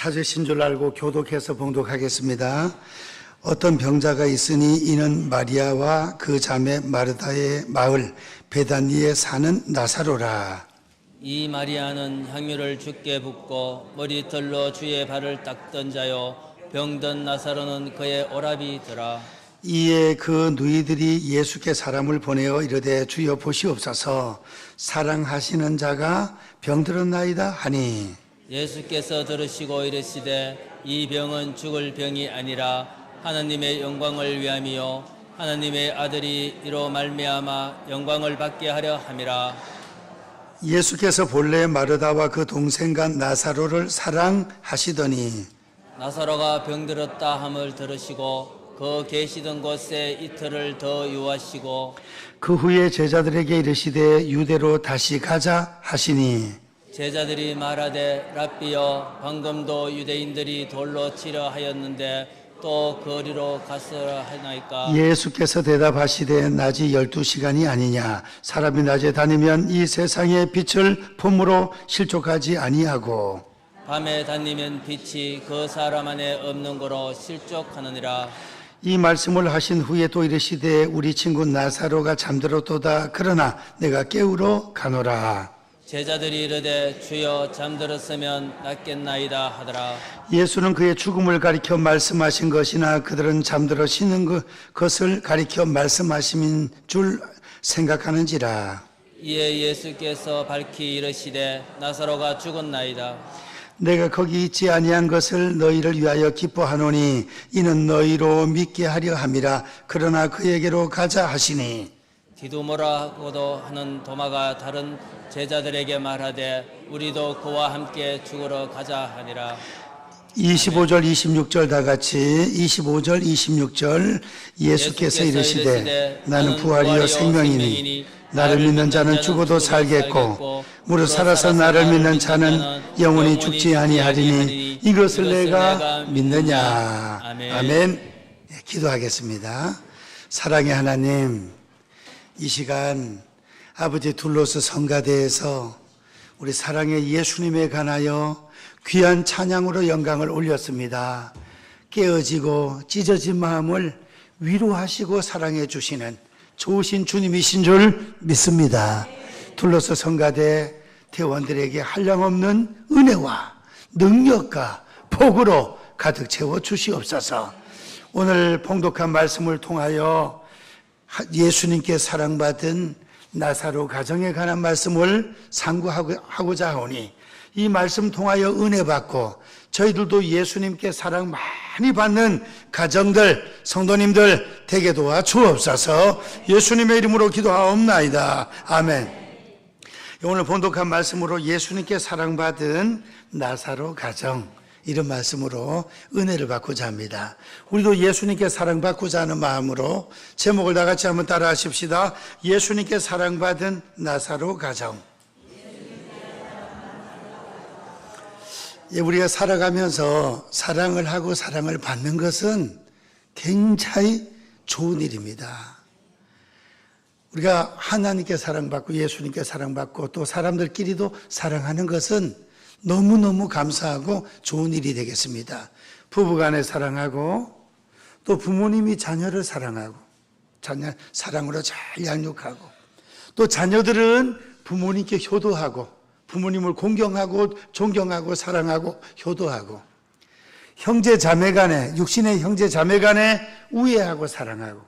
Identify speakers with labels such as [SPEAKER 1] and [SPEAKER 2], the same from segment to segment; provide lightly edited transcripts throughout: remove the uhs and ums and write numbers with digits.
[SPEAKER 1] 찾으신 줄 알고 교독해서 봉독하겠습니다. 어떤 병자가 있으니 이는 마리아와 그 자매 마르다의 마을 베다니에 사는 나사로라.
[SPEAKER 2] 이 마리아는 향유를 주께 붓고 머리털로 주의 발을 닦던 자요, 병든 나사로는 그의 오라비더라.
[SPEAKER 1] 이에 그 누이들이 예수께 사람을 보내어 이르되 주여 보시옵소서, 사랑하시는 자가 병들었나이다 하니,
[SPEAKER 2] 예수께서 들으시고 이르시되 이 병은 죽을 병이 아니라 하나님의 영광을 위함이요 하나님의 아들이 이로 말미암아 영광을 받게 하려 함이라.
[SPEAKER 1] 예수께서 본래 마르다와 그 동생과 나사로를 사랑하시더니
[SPEAKER 2] 나사로가 병들었다 함을 들으시고 그 계시던 곳에 이틀을 더 유하시고
[SPEAKER 1] 그 후에 제자들에게 이르시되 유대로 다시 가자 하시니,
[SPEAKER 2] 제자들이 말하되 랍비여 방금도 유대인들이 돌로 치려 하였는데 또 거리로 갔으라 하나이까.
[SPEAKER 1] 예수께서 대답하시되 낮이 12시간이 아니냐, 사람이 낮에 다니면 이 세상의 빛을 봄으로 실족하지 아니하고
[SPEAKER 2] 밤에 다니면 빛이 그 사람 안에 없는 거로 실족하느니라.
[SPEAKER 1] 이 말씀을 하신 후에 또 이르시되 우리 친구 나사로가 잠들었도다, 그러나 내가 깨우러 가노라.
[SPEAKER 2] 제자들이 이르되 주여 잠들었으면 낫겠나이다 하더라.
[SPEAKER 1] 예수는 그의 죽음을 가리켜 말씀하신 것이나 그들은 잠들어 쉬는 것을 가리켜 말씀하심인 줄 생각하는지라.
[SPEAKER 2] 이에 예수께서 밝히 이르시되 나사로가 죽었나이다.
[SPEAKER 1] 내가 거기 있지 아니한 것을 너희를 위하여 기뻐하노니 이는 너희로 믿게 하려 함이라. 그러나 그에게로 가자 하시니,
[SPEAKER 2] 디두모라고도 하는 도마가 다른 제자들에게 말하되 우리도 그와 함께 죽으러 가자 하니라.
[SPEAKER 1] 25절 26절 다 같이 25절 26절 예수께서 이르시되 나는 부활이요 생명이니 나를 믿는 자는 죽어도 살겠고 무릇 살아서 나를 믿는 자는 영원히 죽지 아니하리니 이것을 내가 믿느냐. 아멘. 네, 기도하겠습니다. 사랑의 하나님, 이 시간 아버지 둘로스 성가대에서 우리 사랑의 예수님에 관하여 귀한 찬양으로 영광을 올렸습니다. 깨어지고 찢어진 마음을 위로하시고 사랑해 주시는 좋으신 주님이신 줄 믿습니다. 둘로스 성가대 대원들에게 한량없는 은혜와 능력과 복으로 가득 채워 주시옵소서. 오늘 봉독한 말씀을 통하여 예수님께 사랑받은 나사로 가정에 관한 말씀을 상고하고자 하오니 이 말씀 통하여 은혜 받고 저희들도 예수님께 사랑 많이 받는 가정들, 성도님들 되게 도와 주옵소서. 예수님의 이름으로 기도하옵나이다. 아멘. 오늘 본독한 말씀으로 예수님께 사랑받은 나사로 가정, 이런 말씀으로 은혜를 받고자 합니다. 우리도 예수님께 사랑받고자 하는 마음으로 제목을 다 같이 한번 따라 하십시다. 예수님께 사랑받은 나사로 가정. 우리가 살아가면서 사랑을 하고 사랑을 받는 것은 굉장히 좋은 일입니다. 우리가 하나님께 사랑받고 예수님께 사랑받고 또 사람들끼리도 사랑하는 것은 너무너무 감사하고 좋은 일이 되겠습니다. 부부간에 사랑하고 또 부모님이 자녀를 사랑하고 자녀 사랑으로 잘 양육하고 또 자녀들은 부모님께 효도하고 부모님을 공경하고 존경하고 사랑하고 효도하고 형제 자매 간에 육신의 형제 자매 간에 우애하고 사랑하고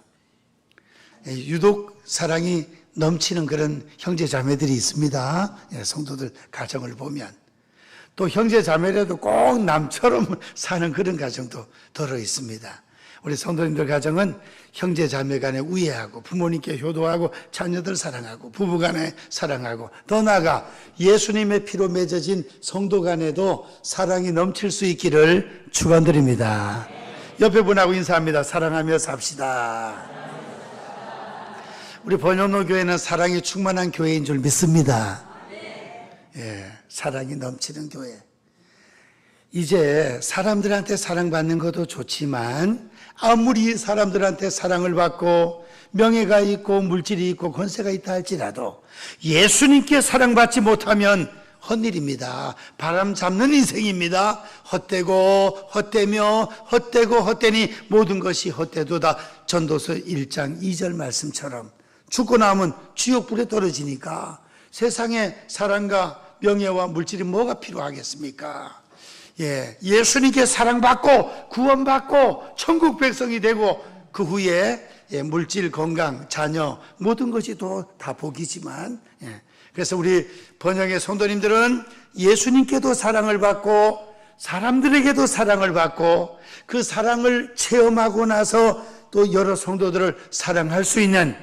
[SPEAKER 1] 유독 사랑이 넘치는 그런 형제 자매들이 있습니다. 성도들 가정을 보면 또 형제 자매라도 꼭 남처럼 사는 그런 가정도 들어 있습니다. 우리 성도님들 가정은 형제 자매 간에 우애하고 부모님께 효도하고 자녀들 사랑하고 부부 간에 사랑하고 더 나아가 예수님의 피로 맺어진 성도 간에도 사랑이 넘칠 수 있기를 축원드립니다. 옆에 분하고 인사합니다. 사랑하며 삽시다. 우리 번영로 교회는 사랑이 충만한 교회인 줄 믿습니다. 사랑이 넘치는 교회. 이제 사람들한테 사랑받는 것도 좋지만 아무리 사람들한테 사랑을 받고 명예가 있고 물질이 있고 권세가 있다 할지라도 예수님께 사랑받지 못하면 헛일입니다. 바람 잡는 인생입니다. 헛되고 헛되며 헛되고 헛되니 모든 것이 헛되도다. 전도서 1장 2절 말씀처럼 죽고 나면 지옥불에 떨어지니까 세상에 사랑과 명예와 물질이 뭐가 필요하겠습니까? 예수님께 사랑받고 구원받고 천국 백성이 되고 그 후에 물질, 건강, 자녀 모든 것이 또 다 복이지만 그래서 우리 번영의 성도님들은 예수님께도 사랑을 받고 사람들에게도 사랑을 받고 그 사랑을 체험하고 나서 또 여러 성도들을 사랑할 수 있는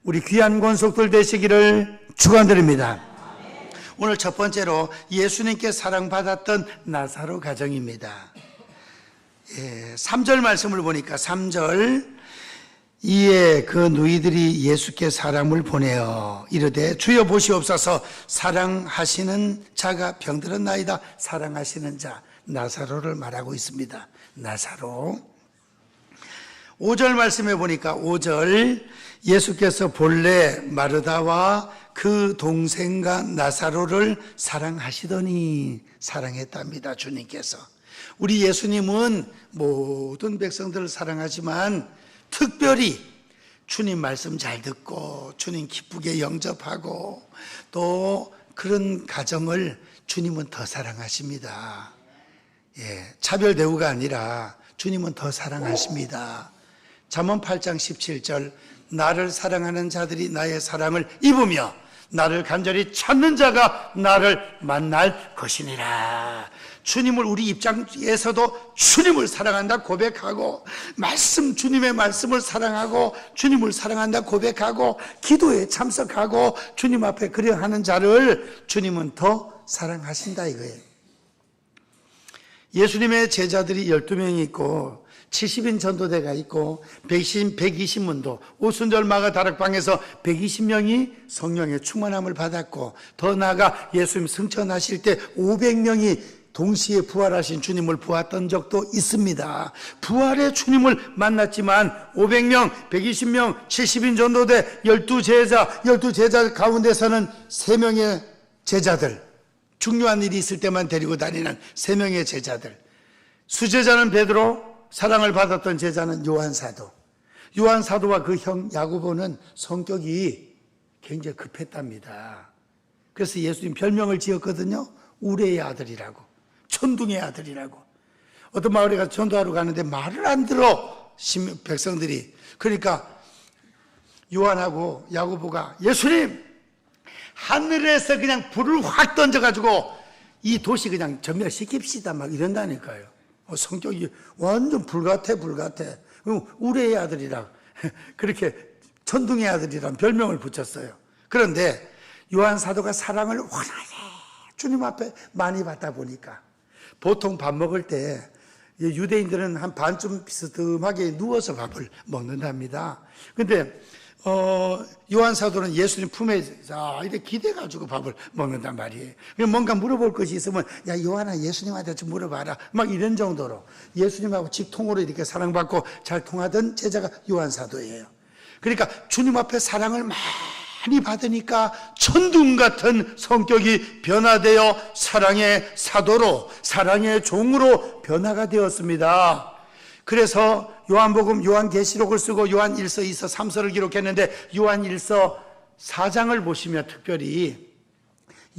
[SPEAKER 1] 우리 귀한 권속들 되시기를 축원드립니다. 오늘 첫 번째로 예수님께 사랑받았던 나사로 가정입니다. 3절 말씀을 보니까 3절 이에 그 누이들이 예수께 사람을 보내어 이르되 주여 보시옵소서 사랑하시는 자가 병들었나이다. 사랑하시는 자 나사로를 말하고 있습니다. 나사로 5절 말씀에 보니까 5절 예수께서 본래 마르다와 그 동생과 나사로를 사랑하시더니 사랑했답니다. 주님께서 우리 예수님은 모든 백성들을 사랑하지만 특별히 주님 말씀 잘 듣고 주님 기쁘게 영접하고 또 그런 가정을 주님은 더 사랑하십니다. 차별 대우가 아니라 주님은 더 사랑하십니다. 잠언 8장 17절 나를 사랑하는 자들이 나의 사랑을 입으며 나를 간절히 찾는 자가 나를 만날 것이니라. 주님을 우리 입장에서도 주님을 사랑한다 고백하고 주님의 말씀을 사랑하고 주님을 사랑한다 고백하고 기도에 참석하고 주님 앞에 그려 하는 자를 주님은 더 사랑하신다 이거예요. 예수님의 제자들이 12명이 있고 70인 전도대가 있고 120문도 오순절마가 다락방에서 120명이 성령의 충만함을 받았고 더 나아가 예수님 승천하실 때 500명이 동시에 부활하신 주님을 보았던 적도 있습니다. 부활의 주님을 만났지만 500명, 120명, 70인 전도대 12제자 가운데서는 3명의 제자들 중요한 일이 있을 때만 데리고 다니는 3명의 제자들 수제자는 베드로 사랑을 받았던 제자는 요한사도 요한사도와 그 형 야고보는 성격이 굉장히 급했답니다. 그래서 예수님 별명을 지었거든요. 우레의 아들이라고 천둥의 아들이라고. 어떤 마을에 가서 전도하러 가는데 말을 안 들어 백성들이. 그러니까 요한하고 야고보가 예수님 하늘에서 그냥 불을 확 던져가지고 이 도시 그냥 전멸시킵시다 막 이런다니까요. 성격이 완전 불같아. 우레의 아들이라 그렇게 천둥의 아들이란 별명을 붙였어요. 그런데 요한 사도가 사랑을 워낙에 주님 앞에 많이 받다 보니까 보통 밥 먹을 때 유대인들은 한 반쯤 비스듬하게 누워서 밥을 먹는답니다. 근데 요한 사도는 예수님 품에 이렇게 기대가지고 밥을 먹는단 말이에요. 뭔가 물어볼 것이 있으면 야 요한아 예수님한테 좀 물어봐라 막 이런 정도로 예수님하고 직통으로 이렇게 사랑받고 잘 통하던 제자가 요한 사도예요. 그러니까 주님 앞에 사랑을 많이 받으니까 천둥 같은 성격이 변화되어 사랑의 사도로 사랑의 종으로 변화가 되었습니다. 그래서 요한복음, 요한계시록을 쓰고 요한 1서, 2서, 3서를 기록했는데 요한 1서 4장을 보시면 특별히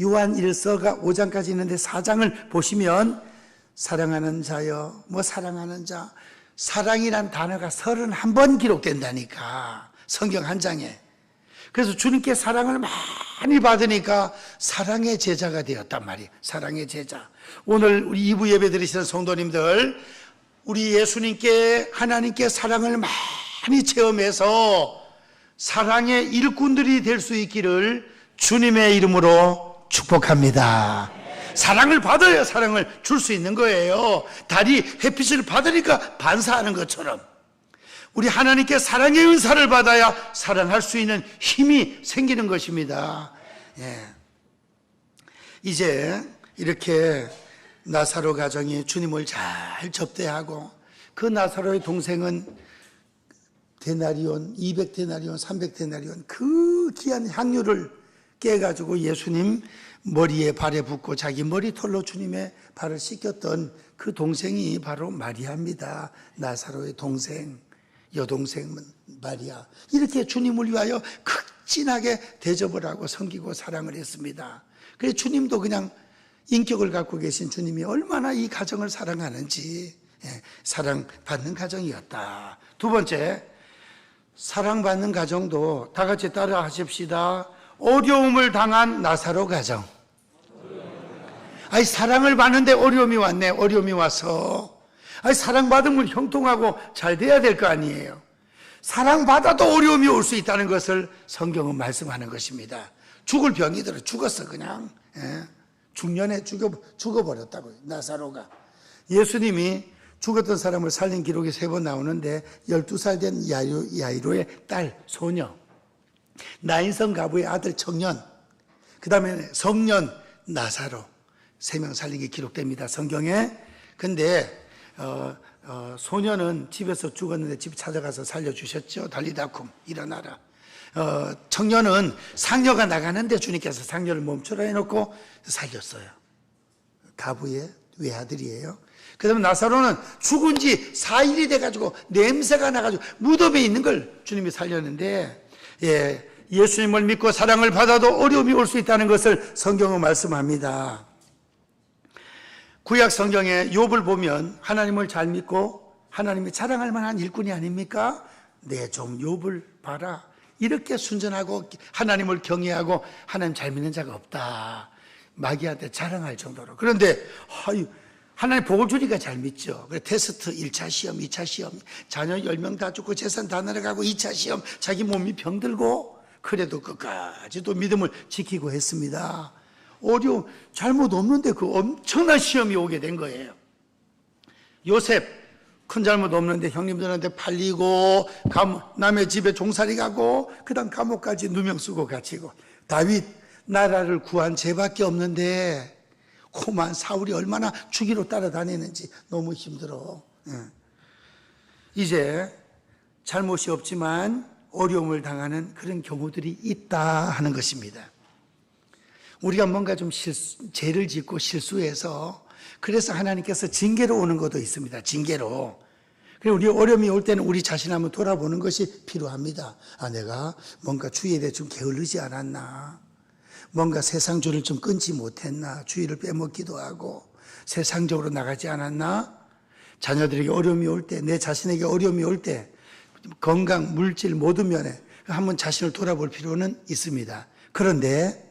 [SPEAKER 1] 요한 1서가 5장까지 있는데 4장을 보시면 사랑하는 자여, 사랑하는 자, 사랑이란 단어가 31번 기록된다니까 성경 한 장에. 그래서 주님께 사랑을 많이 받으니까 사랑의 제자가 되었단 말이에요. 사랑의 제자. 오늘 우리 2부 예배 드리시는 성도님들 우리 예수님께 하나님께 사랑을 많이 체험해서 사랑의 일꾼들이 될 수 있기를 주님의 이름으로 축복합니다. 사랑을 받아야 사랑을 줄 수 있는 거예요. 달이 햇빛을 받으니까 반사하는 것처럼 우리 하나님께 사랑의 은사를 받아야 사랑할 수 있는 힘이 생기는 것입니다. 이제 이렇게 나사로 가정이 주님을 잘 접대하고 그 나사로의 동생은 데나리온, 200데나리온, 300데나리온 그 귀한 향유를 깨가지고 예수님 머리에 발에 붓고 자기 머리털로 주님의 발을 씻겼던 그 동생이 바로 마리아입니다. 나사로의 동생, 여동생 마리아. 이렇게 주님을 위하여 극진하게 대접을 하고 섬기고 사랑을 했습니다. 그래서 주님도 그냥 인격을 갖고 계신 주님이 얼마나 이 가정을 사랑하는지, 사랑받는 가정이었다. 두 번째, 사랑받는 가정도 다 같이 따라 하십시다. 어려움을 당한 나사로 가정. 아니, 사랑을 받는데 어려움이 왔네. 어려움이 와서. 아니, 사랑받으면 형통하고 잘 돼야 될 거 아니에요. 사랑받아도 어려움이 올 수 있다는 것을 성경은 말씀하는 것입니다. 죽을 병이 들어 죽었어 그냥. 중년에 죽어버렸다고요. 나사로가. 예수님이 죽었던 사람을 살린 기록이 3번 나오는데 12살 된 야이로의 딸 소녀, 나인성 가부의 아들 청년, 그 다음에 성년 나사로 3명 살린 게 기록됩니다. 성경에. 근데 소녀는 집에서 죽었는데 집 찾아가서 살려주셨죠. 달리다쿰 일어나라. 청년은 상녀가 나가는데 주님께서 상녀를 멈추라 해놓고 살렸어요. 가부의 외아들이에요. 그 다음에 나사로는 죽은 지 4일이 돼가지고 냄새가 나가지고 무덤에 있는 걸 주님이 살렸는데, 예수님을 믿고 사랑을 받아도 어려움이 올 수 있다는 것을 성경은 말씀합니다. 구약 성경에 욥을 보면 하나님을 잘 믿고 하나님이 자랑할 만한 일꾼이 아닙니까? 내 종 욥을 봐라. 이렇게 순전하고 하나님을 경외하고 하나님 잘 믿는 자가 없다. 마귀한테 자랑할 정도로. 그런데 하나님 복을 주니까 잘 믿죠. 그래, 테스트 1차 시험, 2차 시험, 자녀 10명 다 죽고 재산 다 날아가고 2차 시험, 자기 몸이 병들고 그래도 끝까지도 믿음을 지키고 했습니다. 어려움, 잘못 없는데 그 엄청난 시험이 오게 된 거예요. 요셉, 큰 잘못 없는데 형님들한테 팔리고 남의 집에 종살이 가고 그 다음 감옥까지 누명 쓰고 갇히고, 다윗, 나라를 구한 죄밖에 없는데 험한 사울이 얼마나 죽이로 따라다니는지 너무 힘들어. 이제 잘못이 없지만 어려움을 당하는 그런 경우들이 있다 하는 것입니다. 우리가 뭔가 좀 죄를 짓고 실수해서 그래서 하나님께서 징계로 오는 것도 있습니다. 징계로. 그리고 우리 어려움이 올 때는 우리 자신 한번 돌아보는 것이 필요합니다. 내가 뭔가 주의에 대해 좀 게을르지 않았나? 뭔가 세상줄을 좀 끊지 못했나? 주의를 빼먹기도 하고 세상적으로 나가지 않았나? 자녀들에게 어려움이 올 때, 내 자신에게 어려움이 올 때 건강, 물질 모든 면에 한번 자신을 돌아볼 필요는 있습니다. 그런데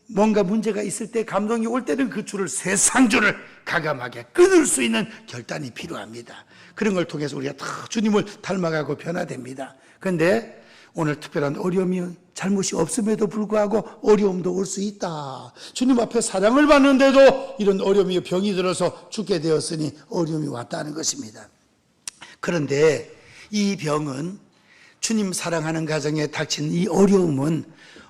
[SPEAKER 1] 뭔가 문제가 있을 때, 감동이 올 때는 그 줄을, 세상줄을 가감하게 끊을 수 있는 결단이 필요합니다. 그런 걸 통해서 우리가 다 주님을 닮아가고 변화됩니다. 그런데 오늘 특별한 어려움이, 잘못이 없음에도 불구하고 어려움도 올 수 있다. 주님 앞에 사랑을 받는데도 이런 어려움이, 병이 들어서 죽게 되었으니 어려움이 왔다는 것입니다. 그런데 이 병은, 주님 사랑하는 가정에 닥친 이 어려움은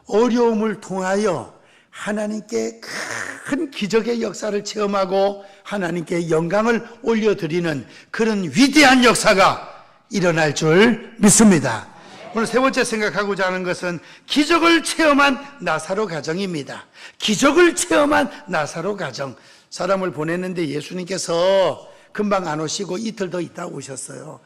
[SPEAKER 1] 어려움을 통하여 하나님께 큰 기적의 역사를 체험하고 하나님께 영광을 올려드리는 그런 위대한 역사가 일어날 줄 믿습니다. 오늘 세 번째 생각하고자 하는 것은 기적을 체험한 나사로 가정입니다. 기적을 체험한 나사로 가정. 사람을 보냈는데 예수님께서 금방 안 오시고 이틀 더 있다 오셨어요.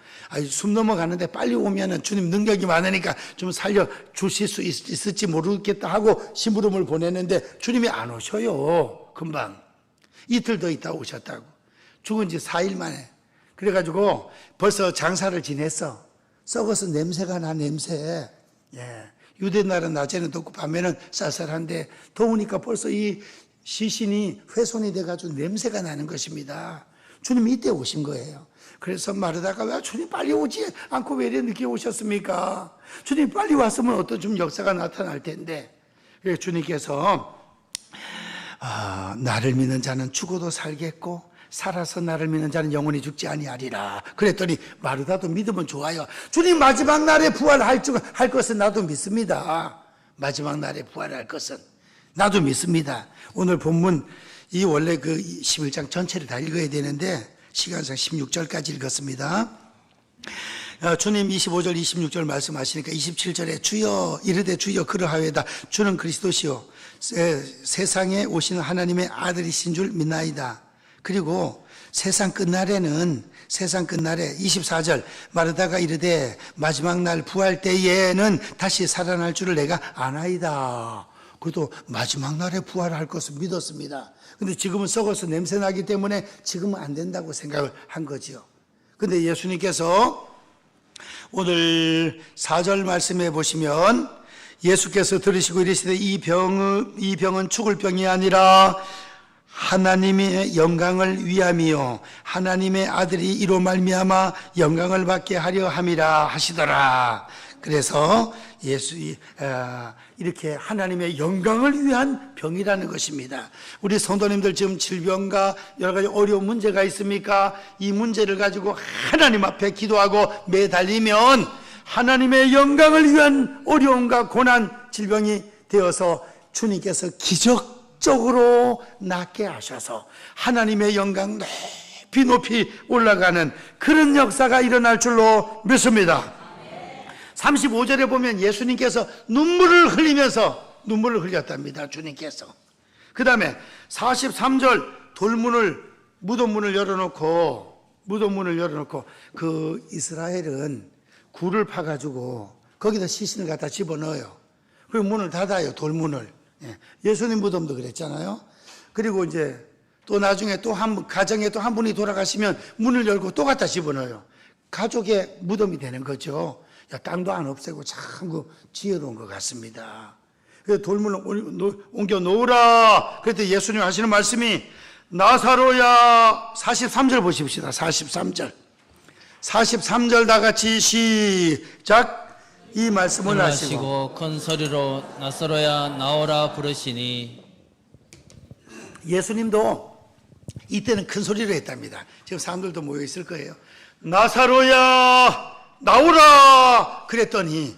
[SPEAKER 1] 숨 넘어가는데 빨리 오면은 주님 능력이 많으니까 좀 살려 주실 수 있을지 모르겠다 하고 심부름을 보냈는데 주님이 안 오셔요. 금방. 이틀 더 있다 오셨다고. 죽은 지 4일 만에. 그래가지고 벌써 장사를 지냈어. 썩어서 냄새가 나, 냄새. 유대 날은 낮에는 덥고 밤에는 쌀쌀한데 더우니까 벌써 이 시신이 훼손이 돼가지고 냄새가 나는 것입니다. 주님이 이때 오신 거예요. 그래서 마르다가 왜 주님 빨리 오지 않고 왜 이렇게 늦게 오셨습니까? 주님 빨리 왔으면 어떤 좀 역사가 나타날 텐데. 그래서 주님께서 나를 믿는 자는 죽어도 살겠고 살아서 나를 믿는 자는 영원히 죽지 아니하리라. 그랬더니 마르다도 믿으면 좋아요. 주님 마지막 날에 부활할 것은 나도 믿습니다. 마지막 날에 부활할 것은 나도 믿습니다. 오늘 본문 이 원래 그 11장 전체를 다 읽어야 되는데 시간상 16절까지 읽었습니다. 주님 25절 26절 말씀하시니까 27절에 주여 이르되 주여 그러하여다 주는 그리스도시요 세상에 오시는 하나님의 아들이신 줄 믿나이다. 그리고 세상 끝날에 24절 마르다가 이르되 마지막 날 부활 때에는 다시 살아날 줄을 내가 아나이다. 그래도 마지막 날에 부활할 것을 믿었습니다. 근데 지금은 썩어서 냄새나기 때문에 지금은 안 된다고 생각을 한 거지요. 근데 예수님께서 오늘 4절 말씀해 보시면 예수께서 들으시고 이르시되 이 병은 죽을 병이 아니라 하나님의 영광을 위함이요 하나님의 아들이 이로 말미암아 영광을 받게 하려 함이라 하시더라. 그래서 이렇게 하나님의 영광을 위한 병이라는 것입니다. 우리 성도님들 지금 질병과 여러 가지 어려운 문제가 있습니까? 이 문제를 가지고 하나님 앞에 기도하고 매달리면 하나님의 영광을 위한 어려움과 고난, 질병이 되어서 주님께서 기적적으로 낫게 하셔서 하나님의 영광 높이 올라가는 그런 역사가 일어날 줄로 믿습니다. 35절에 보면 예수님께서 눈물을 흘렸답니다. 주님께서. 그 다음에 43절 무덤문을 열어놓고 그 이스라엘은 굴을 파가지고 거기다 시신을 갖다 집어넣어요. 그리고 문을 닫아요. 돌문을. 예수님 무덤도 그랬잖아요. 그리고 이제 또 나중에 가정에 또 한 분이 돌아가시면 문을 열고 또 갖다 집어넣어요. 가족의 무덤이 되는 거죠. 땅도 안 없애고 참 지혜로운 것 같습니다. 그래서 돌문을 옮겨 놓으라. 그랬더니 예수님 하시는 말씀이 나사로야 43절 보십시다. 43절 다 같이 시작. 이 말씀을 하시고
[SPEAKER 2] 큰 소리로 나사로야 나오라 부르시니
[SPEAKER 1] 예수님도 이때는 큰 소리로 했답니다. 지금 사람들도 모여 있을 거예요. 나사로야 나오라 그랬더니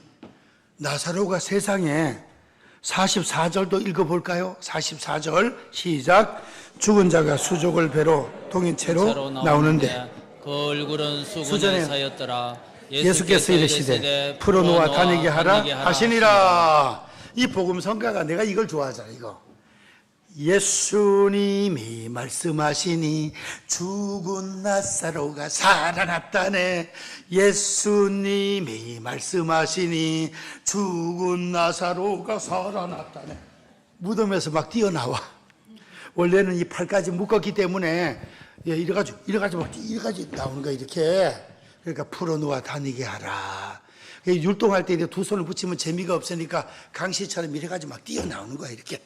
[SPEAKER 1] 나사로가 세상에 44절도 읽어볼까요? 44절 시작. 죽은 자가 수족을 배로 동인 채로 나오는데
[SPEAKER 2] 그 얼굴은 수군에 사였더라.
[SPEAKER 1] 예수께서 이르시되 풀어놓아 다니게 하라 하시니라. 이 복음성가가 내가 이걸 좋아하잖아. 이거 예수님이 말씀하시니 죽은 나사로가 살아났다네. 예수님이 말씀하시니 죽은 나사로가 살아났다네. 무덤에서 막 뛰어나와. 원래는 이 팔까지 묶었기 때문에 이래가지고 나오는 거야. 이렇게. 그러니까 풀어놓아 다니게 하라. 율동할 때 두 손을 붙이면 재미가 없으니까 강시처럼 이래가지고 막 뛰어나오는 거야. 이렇게.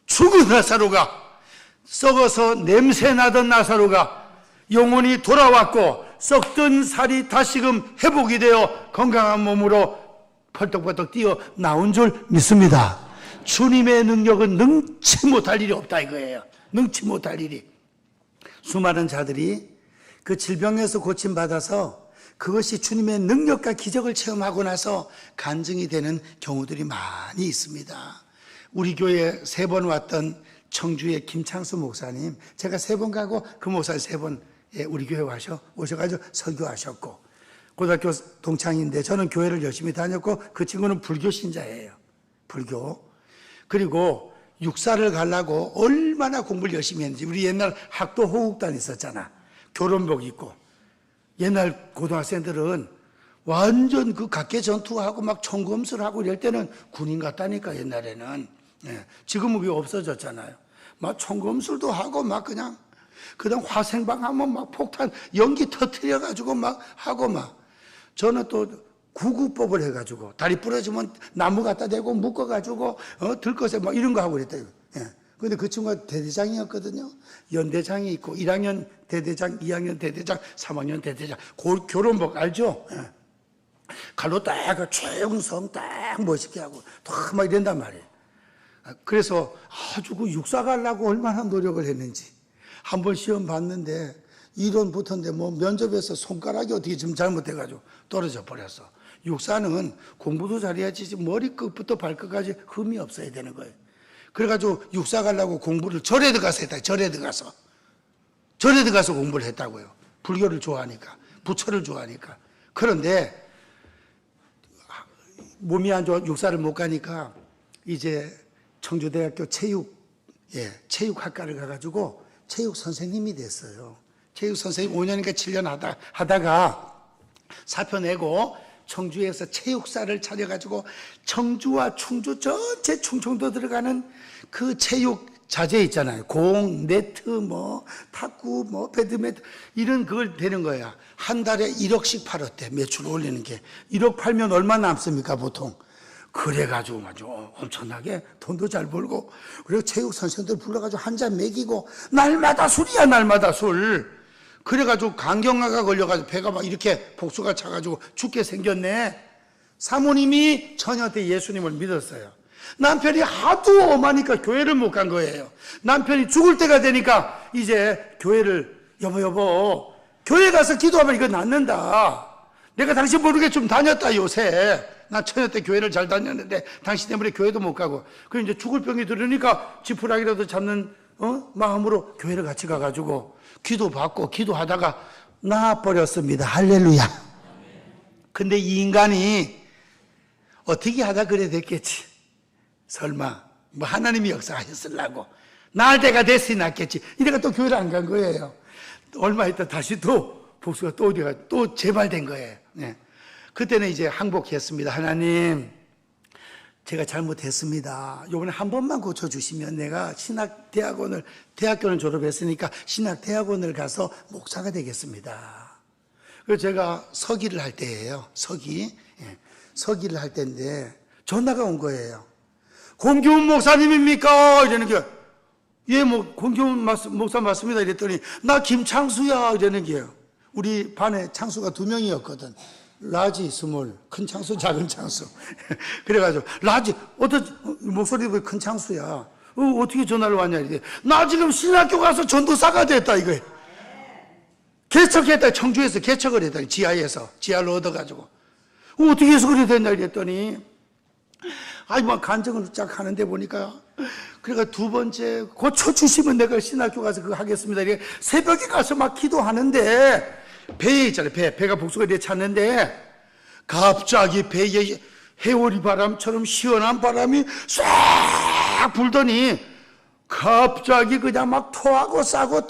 [SPEAKER 1] 죽은 나사로가, 썩어서 냄새나던 나사로가 영혼이 돌아왔고 썩던 살이 다시금 회복이 되어 건강한 몸으로 펄떡펄떡 뛰어 나온 줄 믿습니다. 주님의 능력은 능치 못할 일이 없다 이거예요. 능치 못할 일이. 수많은 자들이 그 질병에서 고침받아서 그것이 주님의 능력과 기적을 체험하고 나서 간증이 되는 경우들이 많이 있습니다. 우리 교회에 3번 왔던 청주의 김창수 목사님, 제가 3번 가고 그 목사님 3번 우리 교회 오셔가지고 설교하셨고, 고등학교 동창인데 저는 교회를 열심히 다녔고 그 친구는 불교 신자예요. 불교. 그리고 육사를 가려고 얼마나 공부를 열심히 했는지. 우리 옛날 학도 호국단 있었잖아. 교론복 입고. 옛날 고등학생들은 완전 그 각계 전투하고 막 총검술하고 이럴 때는 군인 같다니까 옛날에는. 지금은 그게 없어졌잖아요. 막 총검술도 하고 막 그냥 그다음 화생방 하면 막 폭탄 연기 터뜨려 가지고 막 하고 막. 저는 또 구구법을 해가지고 다리 부러지면 나무 갖다 대고 묶어가지고 들것에 막 이런 거 하고 그랬대요. 근데 그 친구가 대대장이었거든요. 연대장이 있고 1학년 대대장, 2학년 대대장, 3학년 대대장. 교론복 알죠? 칼로 딱 최용성 딱 멋있게 하고 딱 막 이런단 말이에요. 그래서 아주 그 육사 가려고 얼마나 노력을 했는지. 한번 시험 봤는데 이론 붙었는데 뭐 면접에서 손가락이 어떻게 좀 잘못돼가지고 떨어져 버렸어. 육사는 공부도 잘해야지 머리끝부터 발끝까지 흠이 없어야 되는 거예요. 그래가지고 육사 가려고 공부를 절에 들어가서 했다. 절에 들어가서 공부를 했다고요. 불교를 좋아하니까, 부처를 좋아하니까. 그런데 몸이 안 좋아 육사를 못 가니까 이제 청주대학교 체육학과를 가가지고 체육 선생님이 됐어요. 체육 선생님 5년인가 7년 하다가 사표 내고 청주에서 체육사를 차려가지고 청주와 충주 전체 충청도 들어가는 그 체육 자재 있잖아요. 공, 네트, 탁구, 배드민턴 이런 그걸 되는 거야. 한 달에 1억씩 팔았대. 매출 올리는 게. 1억 팔면 얼마 남습니까 보통? 그래가지고 아주 엄청나게 돈도 잘 벌고, 그리고 체육 선생들 불러가지고 한 잔 먹이고, 날마다 술이야, 날마다 술. 그래가지고 간경화가 걸려가지고 배가 막 이렇게 복수가 차가지고 죽게 생겼네. 사모님이 처녀 때 예수님을 믿었어요. 남편이 하도 엄하니까 교회를 못 간 거예요. 남편이 죽을 때가 되니까 이제 교회를, 여보, 교회 가서 기도하면 이거 낫는다. 내가 당신 모르게 좀 다녔다, 요새. 나 처녀 때 교회를 잘 다녔는데 당신 때문에 교회도 못 가고. 그럼 이제 죽을 병이 들으니까 지푸라기라도 잡는 마음으로 교회를 같이 가가지고 기도받고 기도하다가 나아버렸습니다. 할렐루야. 근데 이 인간이 어떻게 하다 그래 됐겠지. 설마 하나님이 역사하셨으려고 나을 때가 됐으니 낫겠지. 이래가 또 교회를 안 간 거예요. 얼마 있다 다시 또 복수가 또 어디가 또 재발된 거예요. 네. 그때는 이제 항복했습니다. 하나님, 제가 잘못했습니다. 이번에 한 번만 고쳐주시면 내가 대학교는 졸업했으니까 신학대학원을 가서 목사가 되겠습니다. 그래서 제가 서기를 할 때예요. 서기를 할 때인데 전화가 온 거예요. 공기훈 목사님입니까? 이러는 게, 예, 공기훈 목사 맞습니다. 이랬더니, 나 김창수야. 이러는 게요. 우리 반에 창수가 2명이었거든. 라지, 스몰, 큰 창수, 작은 창수. 그래가지고, 라지, 목소리 보니 큰 창수야. 어떻게 전화를 왔냐. 이래. 나 지금 신학교 가서 전도사가 됐다, 이거예요. 개척했다. 청주에서 개척을 했다. 지하를 얻어가지고. 어떻게 해서 그래 됐냐. 이랬더니, 간증을 쫙 하는데 보니까, 그러니까 두 번째, 고쳐주시면 내가 신학교 가서 그거 하겠습니다. 이렇게 새벽에 가서 막 기도하는데, 배에 있잖아요. 배가 복수가 이렇게 찼는데, 갑자기 배에 해오리 바람처럼 시원한 바람이 싹 불더니, 갑자기 그냥 막 토하고 싸고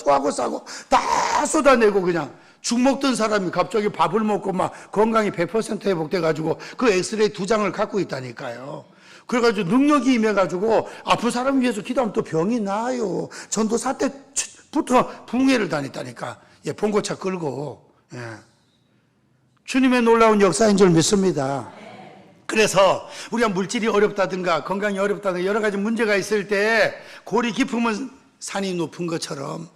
[SPEAKER 1] 다 쏟아내고 그냥, 죽 먹던 사람이 갑자기 밥을 먹고 막 건강이 100% 회복돼가지고 그 엑스레이 2장을 갖고 있다니까요. 그래가지고 능력이 임해가지고 아픈 사람을 위해서 기도하면 또 병이 나아요. 전도사 때부터 붕괴를 다녔다니까. 예, 봉고차 끌고. 예. 주님의 놀라운 역사인 줄 믿습니다. 그래서 우리가 물질이 어렵다든가 건강이 어렵다든가 여러 가지 문제가 있을 때 골이 깊으면 산이 높은 것처럼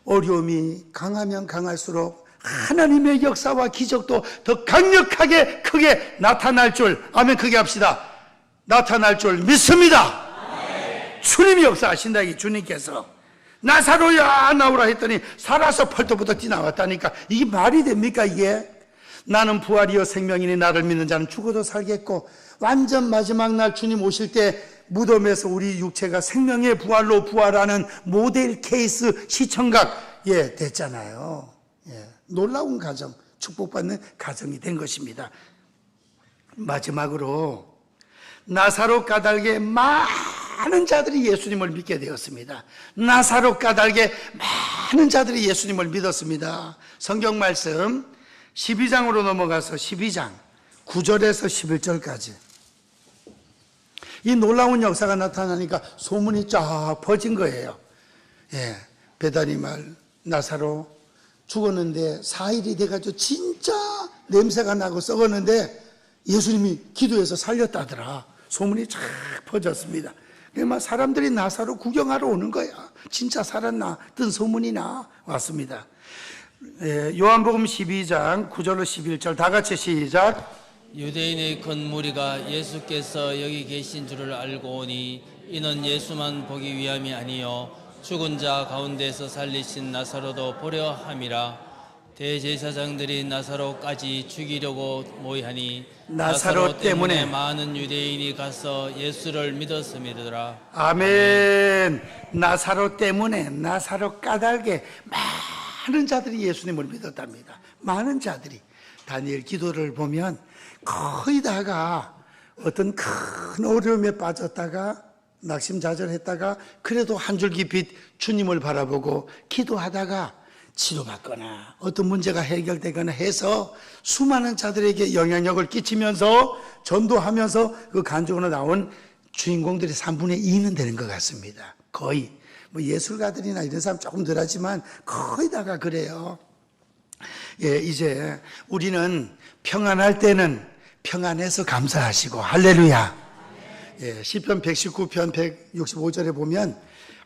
[SPEAKER 1] 어려움이 강하면 강할수록 하나님의 역사와 기적도 더 강력하게 크게 나타날 줄, 아멘, 크게 합시다. 나타날 줄 믿습니다. 주님이 역사하신다. 이 주님께서 나사로야 나오라 했더니 살아서 펄떡펄떡 뛰어나왔다니까. 이게 말이 됩니까 이게? 나는 부활이요 생명이니 나를 믿는 자는 죽어도 살겠고, 완전 마지막 날 주님 오실 때 무덤에서 우리 육체가 생명의 부활로 부활하는 모델 케이스 시청각 됐잖아요. 놀라운 가정, 축복받는 가정이 된 것입니다. 마지막으로 나사로 까닭에 많은 자들이 예수님을 믿게 되었습니다. 나사로 까닭에 많은 자들이 예수님을 믿었습니다. 성경 말씀 12장으로 넘어가서 12장 9절에서 11절까지 이 놀라운 역사가 나타나니까 소문이 쫙 퍼진 거예요. 베다니 마을 나사로 죽었는데 4일이 돼가지고 진짜 냄새가 나고 썩었는데 예수님이 기도해서 살렸다더라. 소문이 쫙 퍼졌습니다. 막 사람들이 나사로 구경하러 오는 거야. 진짜 살았나? 뜬 소문이 나왔습니다. 요한복음 12장 9절로 11절 다 같이 시작.
[SPEAKER 2] 유대인의 큰 무리가 예수께서 여기 계신 줄을 알고 오니 이는 예수만 보기 위함이 아니요 죽은 자 가운데서 살리신 나사로도 보려 함이라. 대제사장들이 나사로까지 죽이려고 모이하니 나사로 때문에 많은 유대인이 가서 예수를 믿었음이더라.
[SPEAKER 1] 아멘. 나사로 때문에, 나사로 까닭에 많은 자들이 예수님을 믿었답니다. 많은 자들이. 다니엘 기도를 보면 거의 다가 어떤 큰 어려움에 빠졌다가 낙심자절했다가 그래도 한 줄기 빛 주님을 바라보고 기도하다가 치료받거나 어떤 문제가 해결되거나 해서 수많은 자들에게 영향력을 끼치면서 전도하면서 그 간증으로 나온 주인공들이 3분의 2는 되는 것 같습니다. 거의 뭐 예술가들이나 이런 사람 조금 덜하지만 거의 다가 그래요. 예, 이제 우리는 평안할 때는 평안해서 감사하시고 할렐루야. 예, 시편 119편 165절에 보면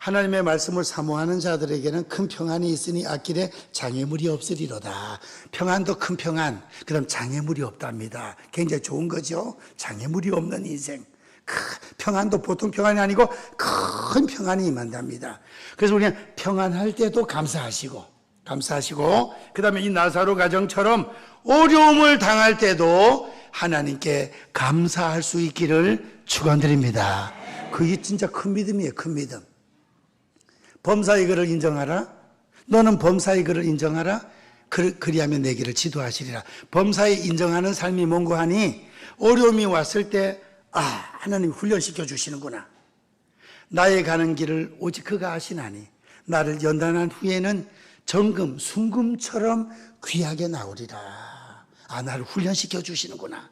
[SPEAKER 1] 하나님의 말씀을 사모하는 자들에게는 큰 평안이 있으니 앞길에 장애물이 없으리로다. 평안도 큰 평안, 그 다음 장애물이 없답니다. 굉장히 좋은 거죠. 장애물이 없는 인생. 평안도 보통 평안이 아니고 큰 평안이 임한답니다. 그래서 우리는 평안할 때도 감사하시고 그 다음에 이 나사로 가정처럼 어려움을 당할 때도 하나님께 감사할 수 있기를 축원드립니다. 그게 진짜 큰 믿음이에요. 큰 믿음. 범사의 그를 인정하라. 너는 범사의 그를 인정하라. 그리하면 내 길을 지도하시리라. 범사에 인정하는 삶이 뭔고 하니 어려움이 왔을 때 하나님 훈련시켜 주시는구나. 나의 가는 길을 오직 그가 아시나니 나를 연단한 후에는 정금, 순금처럼 귀하게 나오리라. 나를 훈련시켜 주시는구나.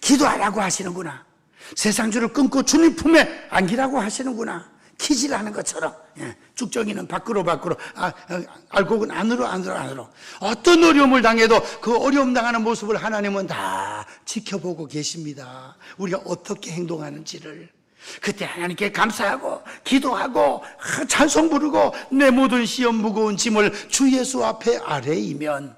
[SPEAKER 1] 기도하라고 하시는구나. 세상줄을 끊고 주님 품에 안기라고 하시는구나. 키질하는 것처럼 쭉정이는 밖으로 알곡은 안으로. 어떤 어려움을 당해도 그 어려움 당하는 모습을 하나님은 다 지켜보고 계십니다. 우리가 어떻게 행동하는지를. 그때 하나님께 감사하고 기도하고 찬송 부르고 내 모든 시험 무거운 짐을 주 예수 앞에 아뢰이면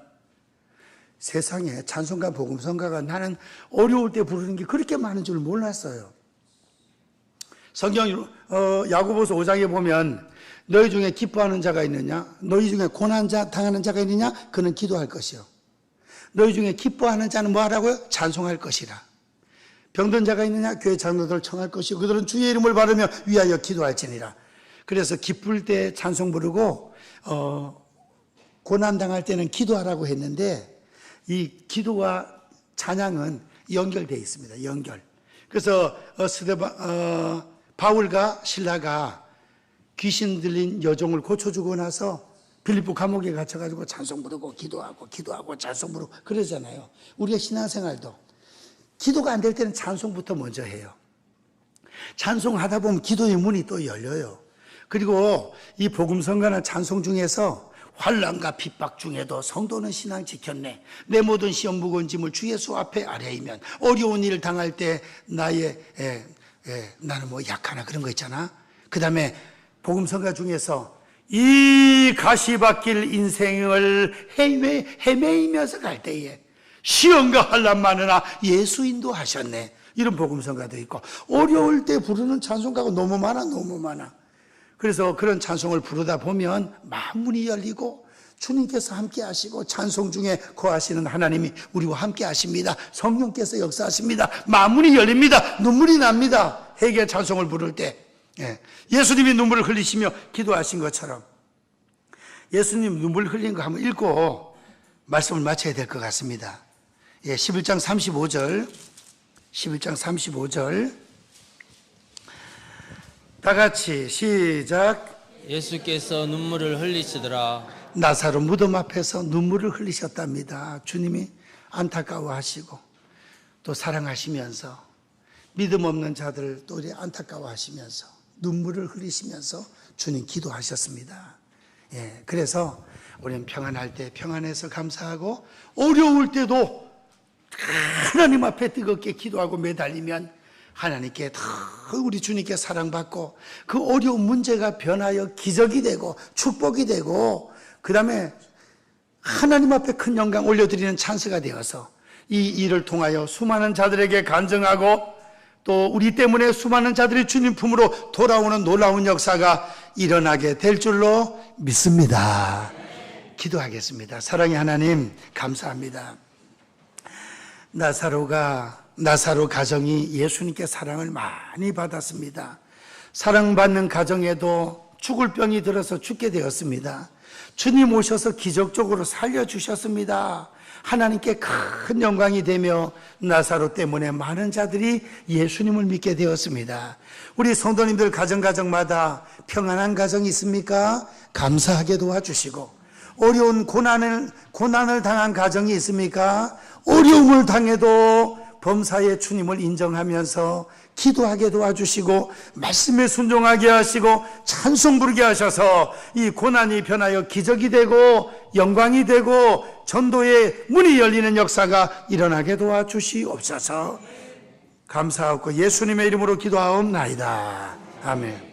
[SPEAKER 1] 세상에 찬송가 복음성가가 나는 어려울 때 부르는 게 그렇게 많은 줄 몰랐어요. 성경 야고보서 5장에 보면 너희 중에 기뻐하는 자가 있느냐? 너희 중에 고난 당하는 자가 있느냐? 그는 기도할 것이요. 너희 중에 기뻐하는 자는 뭐 하라고요? 찬송할 것이라. 병든 자가 있느냐? 교회 장로들을 청할 것이요. 그들은 주의 이름을 바르며 위하여 기도할지니라. 그래서 기쁠 때 찬송 부르고 고난 당할 때는 기도하라고 했는데 이 기도와 찬양은 연결되어 있습니다. 연결. 그래서 바울과 실라가 귀신 들린 여종을 고쳐주고 나서 빌립보 감옥에 갇혀가지고 찬송 부르고 기도하고 찬송 부르고 그러잖아요. 우리가 신앙생활도 기도가 안 될 때는 찬송부터 먼저 해요. 찬송하다 보면 기도의 문이 또 열려요. 그리고 이 복음성가나 찬송 중에서 환난과 핍박 중에도 성도는 신앙 지켰네. 내 모든 시험 무거운 짐을 주 예수 앞에 아뢰이면 어려운 일을 당할 때 나는 뭐 약하나 그런 거 있잖아. 그 다음에 복음성가 중에서 이 가시밭길 인생을 헤매이면서 갈 때에 시험과 환난 많으나 예수 인도하셨네. 이런 복음성가도 있고 어려울 때 부르는 찬송가가 너무 많아. 그래서 그런 찬송을 부르다 보면 만문이 열리고 주님께서 함께 하시고 찬송 중에 거하시는 하나님이 우리와 함께 하십니다. 성령께서 역사하십니다. 만문이 열립니다. 눈물이 납니다. 회개 찬송을 부를 때 예수님이 눈물을 흘리시며 기도하신 것처럼 예수님 눈물 흘린 거 한번 읽고 말씀을 마쳐야 될 것 같습니다. 11장 35절 다 같이 시작.
[SPEAKER 2] 예수께서 눈물을 흘리시더라.
[SPEAKER 1] 나사로 무덤 앞에서 눈물을 흘리셨답니다. 주님이 안타까워하시고 또 사랑하시면서 믿음 없는 자들을 또 안타까워하시면서 눈물을 흘리시면서 주님 기도하셨습니다. 그래서 우리는 평안할 때 평안해서 감사하고 어려울 때도 하나님 앞에 뜨겁게 기도하고 매달리면 하나님께 더 우리 주님께 사랑받고 그 어려운 문제가 변하여 기적이 되고 축복이 되고 그 다음에 하나님 앞에 큰 영광 올려드리는 찬스가 되어서 이 일을 통하여 수많은 자들에게 간증하고 또 우리 때문에 수많은 자들이 주님 품으로 돌아오는 놀라운 역사가 일어나게 될 줄로 믿습니다. 기도하겠습니다. 사랑의 하나님 감사합니다. 나사로 가정이 예수님께 사랑을 많이 받았습니다. 사랑받는 가정에도 죽을 병이 들어서 죽게 되었습니다. 주님 오셔서 기적적으로 살려주셨습니다. 하나님께 큰 영광이 되며 나사로 때문에 많은 자들이 예수님을 믿게 되었습니다. 우리 성도님들 가정마다 평안한 가정이 있습니까? 감사하게 도와주시고, 어려운 고난을 당한 가정이 있습니까? 어려움을 당해도 범사의 주님을 인정하면서 기도하게 도와주시고 말씀에 순종하게 하시고 찬송 부르게 하셔서 이 고난이 변하여 기적이 되고 영광이 되고 전도의 문이 열리는 역사가 일어나게 도와주시옵소서. 감사하고 예수님의 이름으로 기도하옵나이다. 아멘.